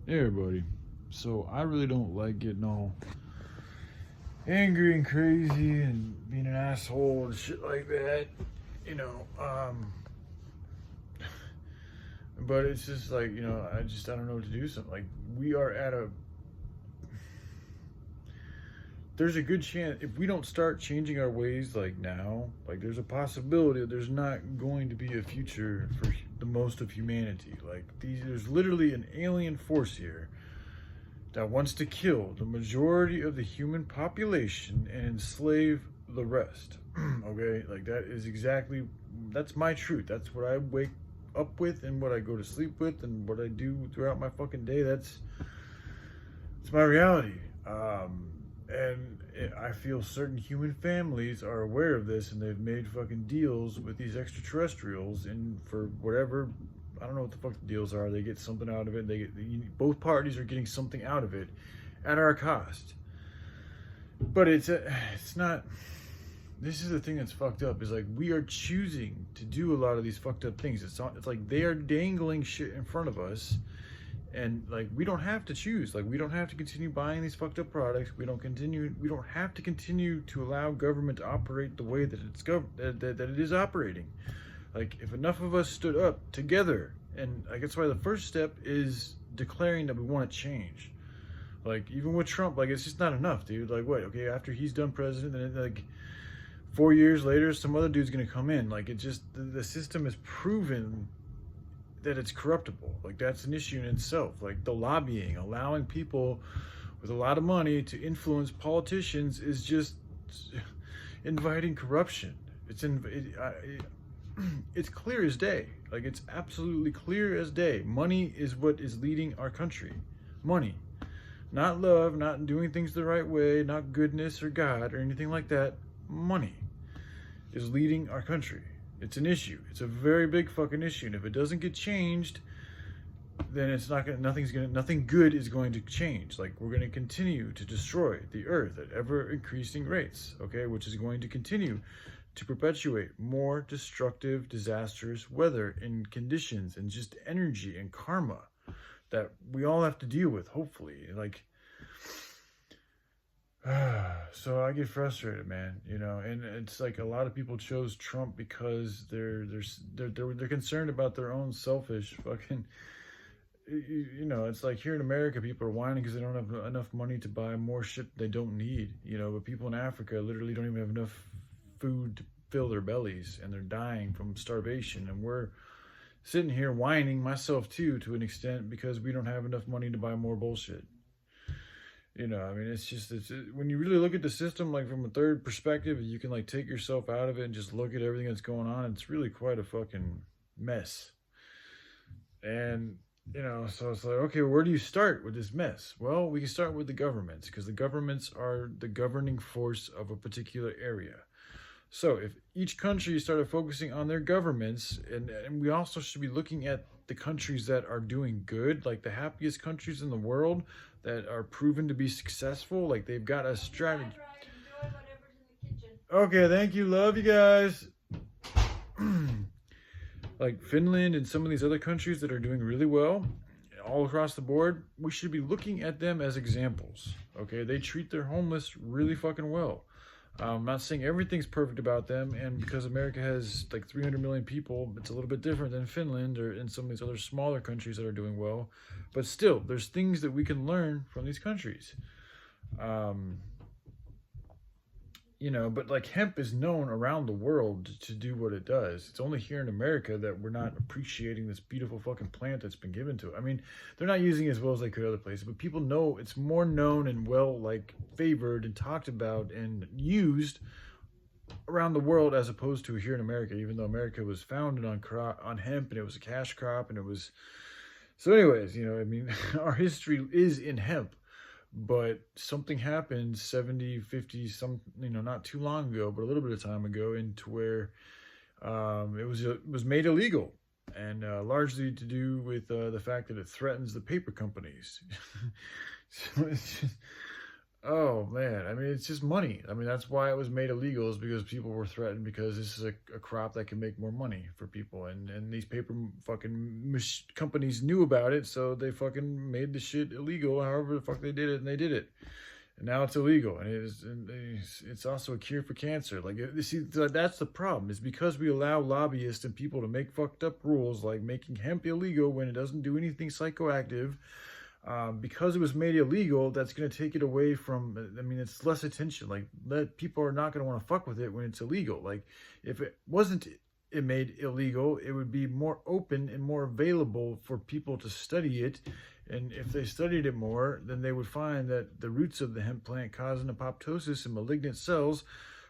Hey everybody. So I really don't like getting all angry and crazy and being an asshole and shit like that. You know, but it's just like, I don't know what to do. Something like we are at a there's a good chance if we don't start changing our ways like now, like there's a possibility that there's not going to be a future for the most of humanity. Like there's literally an alien force here that wants to kill the majority of the human population and enslave the rest. Okay, like that's my truth. That's what I wake up with and what I go to sleep with and what I do throughout my fucking day. It's my reality. And I feel certain human families are aware of this and they've made fucking deals with these extraterrestrials, and for whatever, I don't know what the fuck the deals are. They get something out of it. Both parties are getting something out of it at our cost. But it's not. This is the thing that's fucked up. Is like we are choosing to do a lot of these fucked up things. It's like they are dangling shit in front of us, and like we don't have to choose. Like we don't have to continue buying these fucked up products. We don't have to continue to allow government to operate the way that that it is operating. Like if enough of us stood up together, and I guess why the first step is declaring that we want to change. Like even with Trump, like it's just not enough, dude. Like what? Okay, after he's done president, then like 4 years later, some other dude's gonna come in. Like it just the system is proven that it's corruptible. Like that's an issue in itself. Like the lobbying, allowing people with a lot of money to influence politicians is just inviting corruption. It's clear as day. Like it's absolutely clear as day. Money is what is leading our country. Money. Not love, not doing things the right way, not goodness or God or anything like that. Money is leading our country. It's an issue. It's a very big fucking issue. And if it doesn't get changed, then nothing good is going to change. Like we're going to continue to destroy the earth at ever increasing rates, okay, which is going to continue to perpetuate more destructive, disastrous weather and conditions and just energy and karma that we all have to deal with, hopefully. Like, so I get frustrated, man, and it's like a lot of people chose Trump because they're concerned about their own selfish fucking, it's like here in America, people are whining because they don't have enough money to buy more shit they don't need, but people in Africa literally don't even have enough food to fill their bellies and they're dying from starvation, and we're sitting here whining, myself too, to an extent, because we don't have enough money to buy more bullshit. I mean, it's when you really look at the system, like from a third perspective, you can like take yourself out of it and just look at everything that's going on. It's really quite a fucking mess. And, so it's like, okay, where do you start with this mess? Well, we can start with the governments, because the governments are the governing force of a particular area. So if each country started focusing on their governments, and we also should be looking at the countries that are doing good, like the happiest countries in the world that are proven to be successful, like they've got a strategy. Okay, thank you. Love you guys. Like Finland and some of these other countries that are doing really well all across the board, we should be looking at them as examples. Okay, they treat their homeless really fucking well. I'm not saying everything's perfect about them, and because America has like 300 million people, it's a little bit different than Finland or in some of these other smaller countries that are doing well. But still, there's things that we can learn from these countries. But like hemp is known around the world to do what it does. It's only here in America that we're not appreciating this beautiful fucking plant that's been given to it. I mean, they're not using it as well as they could other places, but people know it's more known and well, like, favored and talked about and used around the world as opposed to here in America, even though America was founded on hemp, and it was a cash crop, and it was... So anyways, I mean, our history is in hemp. But something happened 70, 50, not too long ago, but a little bit of time ago, into where it was made illegal, and largely to do with the fact that it threatens the paper companies. So it's just, Oh man, I mean, it's just money. I mean, that's why it was made illegal, is because people were threatened, because this is a crop that can make more money for people, and these paper fucking companies knew about it, so they fucking made the shit illegal. However the fuck they did it, and they did it, and now it's illegal, and it's also a cure for cancer. Like, you see, that's the problem. Is because we allow lobbyists and people to make fucked up rules, like making hemp illegal when it doesn't do anything psychoactive. Because it was made illegal, that's going to take it away from, I mean, it's less attention. Like, people are not going to want to fuck with it when it's illegal. Like, if it wasn't made illegal, it would be more open and more available for people to study it. And if they studied it more, then they would find that the roots of the hemp plant cause an apoptosis in malignant cells,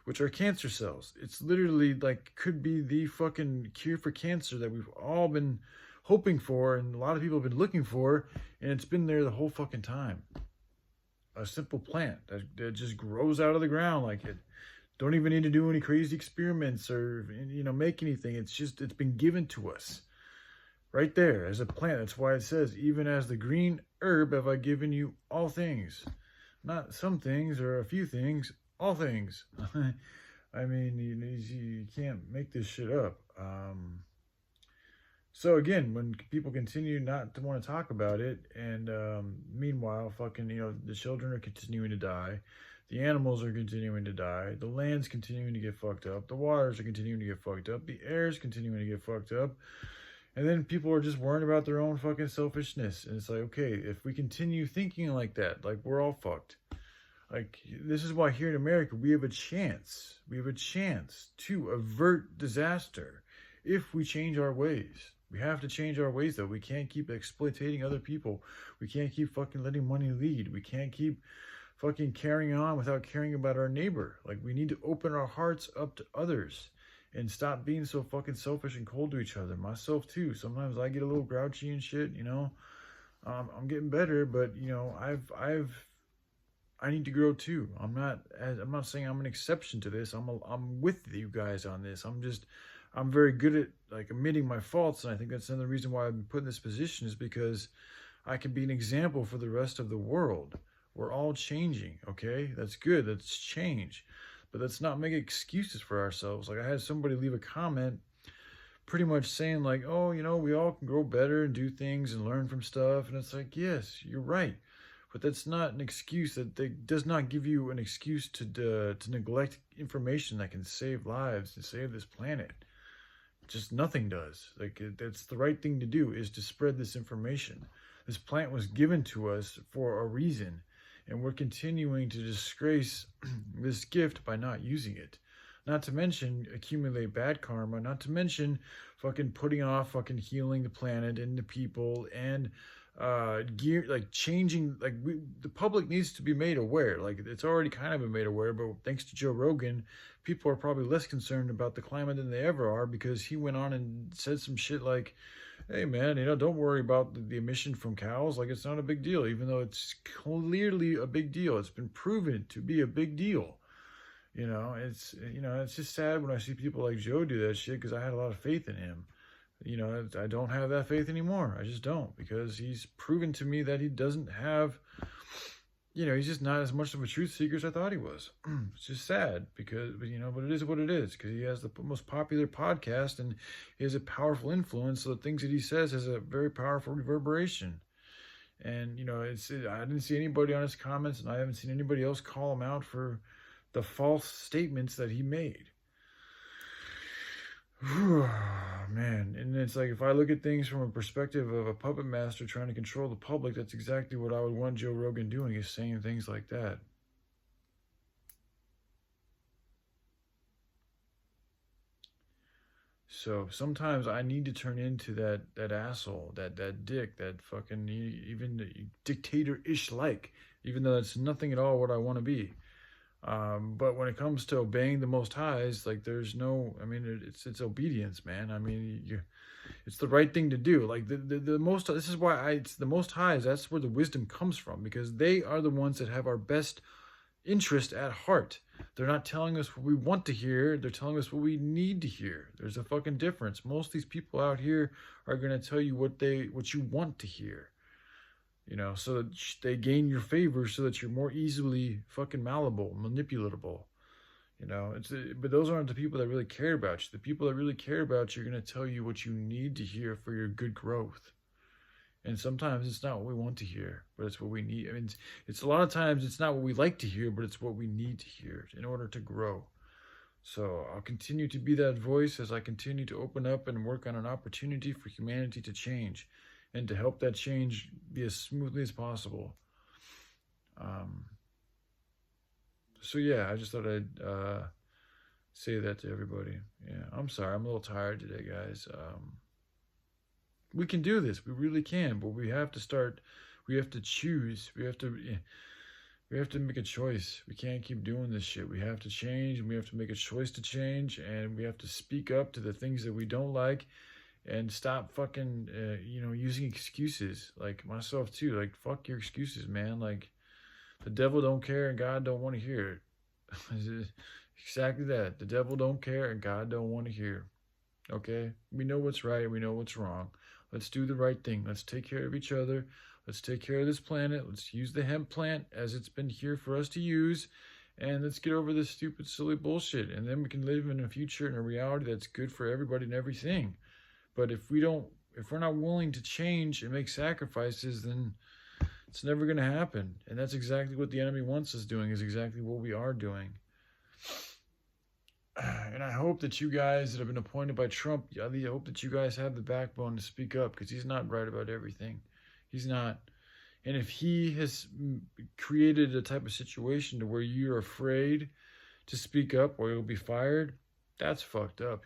which are cancer cells. It's literally like, could be the fucking cure for cancer that we've all been hoping for, and a lot of people have been looking for, and it's been there the whole fucking time. A simple plant that just grows out of the ground like it. Don't even need to do any crazy experiments or, make anything. It's been given to us right there as a plant. That's why it says, even as the green herb have I given you all things. Not some things or a few things, all things. I mean, you can't make this shit up. So again, when people continue not to want to talk about it, and meanwhile, fucking, the children are continuing to die, the animals are continuing to die, the land's continuing to get fucked up, the waters are continuing to get fucked up, the air's continuing to get fucked up, and then people are just worrying about their own fucking selfishness. And it's like, okay, if we continue thinking like that, like, we're all fucked. Like, this is why here in America, we have a chance. We have a chance to avert disaster if we change our ways. We have to change our ways, though. We can't keep exploiting other people. We can't keep fucking letting money lead. We can't keep fucking carrying on without caring about our neighbor. Like, we need to open our hearts up to others and stop being so fucking selfish and cold to each other. Myself, too. Sometimes I get a little grouchy and shit, I'm getting better, but, I need to grow, too. I'm not saying I'm an exception to this. I'm with you guys on this. I'm very good at, like, admitting my faults, and I think that's another reason why I've been put in this position, is because I can be an example for the rest of the world. We're all changing, okay? That's good. That's change. But let's not make excuses for ourselves. Like, I had somebody leave a comment pretty much saying, like, oh, we all can grow better and do things and learn from stuff. And it's like, yes, you're right. But that's not an excuse. That does not give you an excuse to neglect information that can save lives and save this planet. Just nothing does. Like, that's the right thing to do, is to spread this information. This plant was given to us for a reason, and we're continuing to disgrace this gift by not using it. Not to mention accumulate bad karma, not to mention fucking putting off fucking healing the planet and the people, and changing, the public needs to be made aware. Like, it's already kind of been made aware, but thanks to Joe Rogan, people are probably less concerned about the climate than they ever are, because he went on and said some shit like, hey man, don't worry about the emission from cows. Like, it's not a big deal, even though it's clearly a big deal. It's been proven to be a big deal. It's just sad when I see people like Joe do that shit, because I had a lot of faith in him. I don't have that faith anymore. I just don't, because he's proven to me that he doesn't have, he's just not as much of a truth seeker as I thought he was. It's just sad, because, but it is what it is, because he has the most popular podcast, and he has a powerful influence, so the things that he says has a very powerful reverberation. And, I didn't see anybody on his comments, and I haven't seen anybody else call him out for the false statements that he made. Man, and it's like, if I look at things from a perspective of a puppet master trying to control the public, that's exactly what I would want Joe Rogan doing, is saying things like that. So sometimes I need to turn into that asshole, that dick, that fucking, even dictator-ish even though that's nothing at all what I want to be. But when it comes to obeying the Most Highs, like, there's no, it's obedience, man. It's the right thing to do. Like, the most, this is why it's the Most Highs. That's where the wisdom comes from, because they are the ones that have our best interest at heart. They're not telling us what we want to hear. They're telling us what we need to hear. There's a fucking difference. Most of these people out here are going to tell you what you want to hear. so that they gain your favor so that you're more easily fucking malleable, manipulatable. But those aren't the people that really care about you. The people that really care about you are going to tell you what you need to hear for your good growth. And sometimes it's not what we want to hear, but it's what we need. I mean, it's a lot of times it's not what we like to hear, but it's what we need to hear in order to grow. So I'll continue to be that voice as I continue to open up and work on an opportunity for humanity to change and to help that change be as smoothly as possible. So yeah, I just thought I'd say that to everybody. Yeah, I'm sorry, I'm a little tired today, guys. We can do this, we really can, but we have to start. We have to choose. We have to make a choice. We can't keep doing this shit. We have to change, and we have to make a choice to change, and we have to speak up to the things that we don't like, and stop fucking, using excuses. Like myself too. Like fuck your excuses, man. Like the devil don't care and God don't want to hear it. Exactly that. The devil don't care and God don't want to hear. Okay? We know what's right. We know what's wrong. Let's do the right thing. Let's take care of each other. Let's take care of this planet. Let's use the hemp plant as it's been here for us to use. And let's get over this stupid, silly bullshit. And then we can live in a future and a reality that's good for everybody and everything. But if we're not willing to change and make sacrifices, then it's never going to happen. And that's exactly what the enemy wants us doing, is exactly what we are doing. And I hope that you guys that have been appointed by Trump, I hope that you guys have the backbone to speak up, because he's not right about everything. He's not. And if he has created a type of situation to where you're afraid to speak up or you'll be fired, that's fucked up.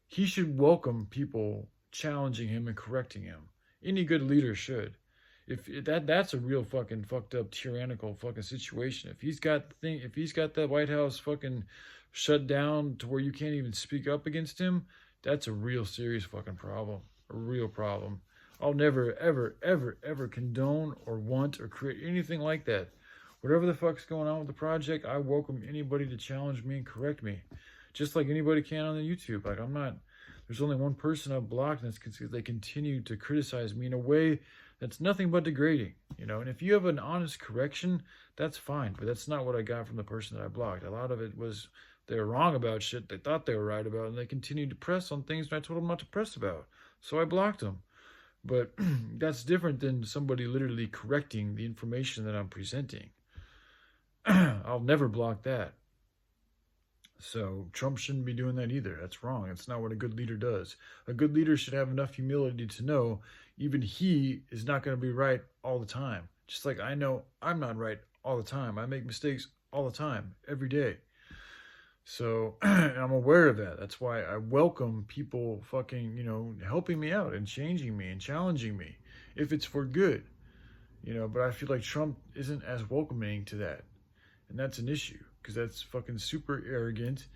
He should welcome people challenging him and correcting him. Any good leader should. If that's a real fucking fucked up tyrannical fucking situation. If he's got that White House fucking shut down to where you can't even speak up against him, that's a real serious fucking problem. A real problem. I'll never, ever, ever, ever condone or want or create anything like that. Whatever the fuck's going on with the project, I welcome anybody to challenge me and correct me. Just like anybody can on the YouTube. Like there's only one person I've blocked, and it's because they continue to criticize me in a way that's nothing but degrading, And if you have an honest correction, that's fine. But that's not what I got from the person that I blocked. A lot of it was they were wrong about shit they thought they were right about, and they continued to press on things that I told them not to press about. So I blocked them. But that's different than somebody literally correcting the information that I'm presenting. I'll never block that. So Trump shouldn't be doing that either. That's wrong. That's not what a good leader does. A good leader should have enough humility to know even he is not going to be right all the time. Just like I know I'm not right all the time. I make mistakes all the time, every day. So I'm aware of that. That's why I welcome people fucking, helping me out and changing me and challenging me if it's for good. But I feel like Trump isn't as welcoming to that. And that's an issue. Because that's fucking super arrogant,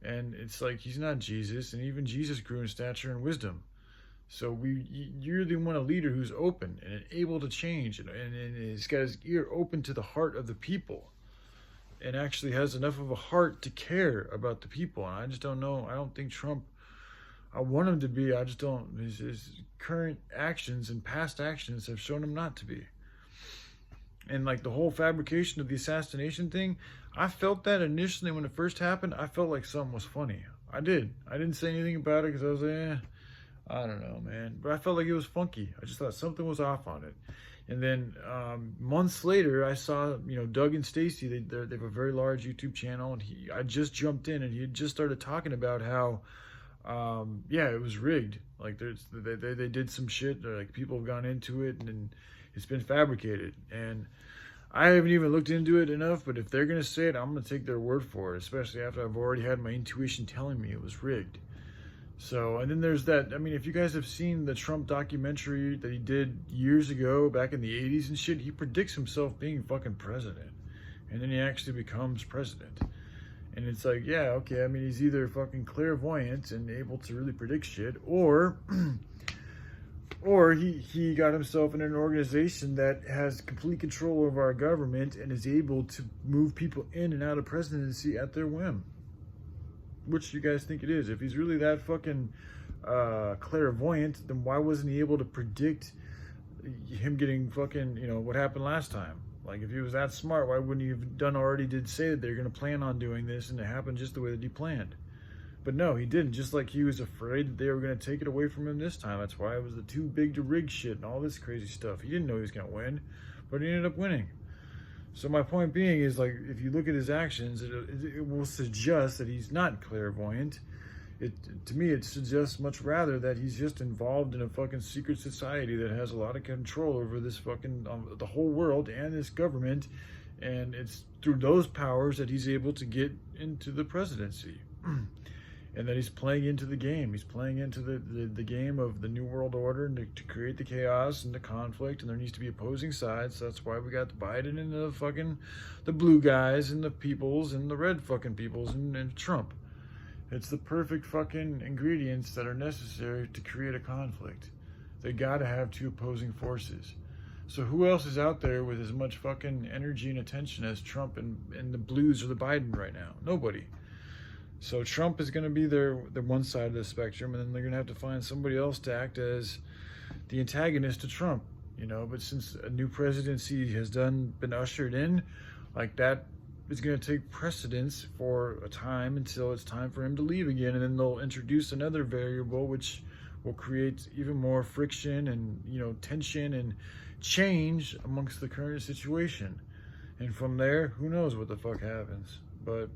and it's like he's not Jesus, and even Jesus grew in stature and wisdom. So you really want a leader who's open and able to change, and he's got his ear open to the heart of the people, and actually has enough of a heart to care about the people. And I just don't know. I don't think Trump. I want him to be. I just don't. His current actions and past actions have shown him not to be. And like the whole fabrication of the assassination thing, I felt that initially when it first happened. I felt like something was funny. I didn't say anything about it because I was like, I don't know, man. But I felt like it was funky. I just thought something was off on it. And then months later, I saw, Doug and Stacy. They have a very large YouTube channel, and I just jumped in, and he had just started talking about how, it was rigged. Like they did some shit. Like people have gone into it, and it's been fabricated. And I haven't even looked into it enough, but if they're going to say it, I'm going to take their word for it, especially after I've already had my intuition telling me it was rigged. So, and then there's that, if you guys have seen the Trump documentary that he did years ago, back in the 80s and shit, he predicts himself being fucking president. And then he actually becomes president. And it's like, yeah, okay, he's either fucking clairvoyant and able to really predict shit, or he got himself in an organization that has complete control over our government and is able to move people in and out of presidency at their whim. Which do you guys think it is? If he's really that fucking clairvoyant, then why wasn't he able to predict, him getting fucking, you know, what happened last time. Like, if he was that smart, why wouldn't he have did say that they're going to plan on doing this, and it happened just the way that he planned? But no, he didn't. Just like he was afraid that they were going to take it away from him this time. That's why it was the too big to rig shit and all this crazy stuff. He didn't know he was going to win, but he ended up winning. So my point being is, like, if you look at his actions, it will suggest that he's not clairvoyant. To me, it suggests much rather that he's just involved in a fucking secret society that has a lot of control over this fucking the whole world and this government, and it's through those powers that he's able to get into the presidency, and that he's playing into the game. He's playing into the game of the New World Order, and to create the chaos and the conflict, and there needs to be opposing sides. So that's why we got the Biden and the blue guys and the peoples and the red fucking peoples and Trump. It's the perfect fucking ingredients that are necessary to create a conflict. They gotta have two opposing forces. So who else is out there with as much fucking energy and attention as Trump and the blues or the Biden right now? Nobody. So Trump is gonna be the one side of the spectrum, and then they're gonna have to find somebody else to act as the antagonist to Trump, you know. But since a new presidency has been ushered in, like, that is going to take precedence for a time until it's time for him to leave again, and then they'll introduce another variable which will create even more friction and, you know, tension and change amongst the current situation. And from there, who knows what the fuck happens. But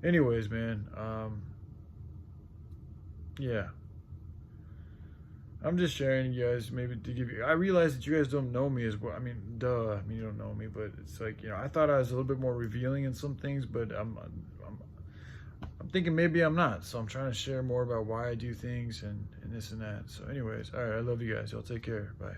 anyways, man, yeah, I'm just sharing you guys, maybe to give you, I realize that you guys don't know me as well. I mean, duh, I mean, you don't know me, but it's like, you know, I thought I was a little bit more revealing in some things, but I'm thinking maybe I'm not. So I'm trying to share more about why I do things and this and that. So anyways, all right, I love you guys. Y'all take care. Bye.